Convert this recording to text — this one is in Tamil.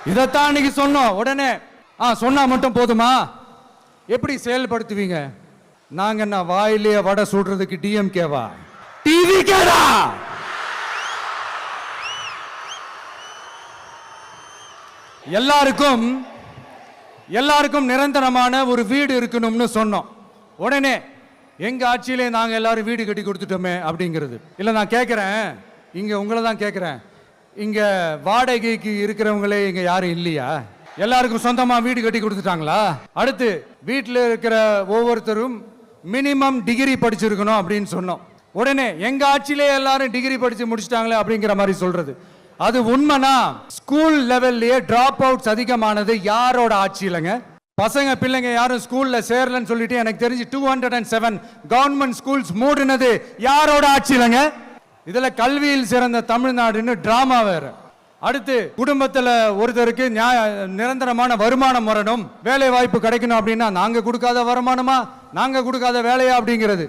இதைத்தான் அன்னைக்கு சொன்னோம். உடனே சொன்னா மட்டும் போதுமா, எப்படி செயல்படுத்துவீங்க? நாங்க என்ன வாயிலேயே வடை சுடுறதுக்கு டிஎம்கேவா, டிவிகேடா? எல்லாருக்கும் நிரந்தரமான ஒரு வீடு இருக்கணும்னு சொன்னோம். உடனே எங்க ஆட்சியிலே நாங்க எல்லாரும் வீடு கட்டி கொடுத்துட்டோமே அப்படிங்கிறது இல்ல. நான் கேட்கிறேன், இங்க உங்களை தான் கேட்கிறேன், இங்க வாடகைக்கு இருக்கிறவங்களே இங்க யாரும் இல்லையா? எல்லாருக்கும் சொந்தமா வீடு கட்டி கொடுத்துட்டாங்களா? அடுத்து வீட்டில் இருக்கிற ஒவ்வொருத்தரும் மினிமம் டிகிரி படிச்சிருக்கணும் அப்படின்னு சொன்னோம். உடனே எங்க ஆட்சியிலே எல்லாரும் டிகிரி படிச்சு முடிச்சிட்டாங்களே அப்படிங்கிற மாதிரி சொல்றது அது உண்மைனா? ஸ்கூல் லெவல்லயே டிராப் அவுட்ஸ் அதிகமானது யாரோட ஆட்சியிலங்க? பசங்க பிள்ளைங்க யாரும் ஸ்கூல்ல சேரலன்னு சொல்லிட்டு எனக்கு தெரிஞ்சு 207 கவர்மெண்ட் ஸ்கூல்ஸ் மூடினது யாரோட ஆட்சியிலங்க? இதுல கல்வியில் சிறந்த தமிழ்நாடுன்னு டிராமா வேற. அடுத்து குடும்பத்துல ஒருத்தருக்கு நிரந்தரமான வருமானம் வரணும், வேலை வாய்ப்பு கிடைக்கணும் அப்படின்னா நாங்க கொடுக்காத வருமானமா, நாங்க கொடுக்காத வேலையா அப்படிங்கிறது.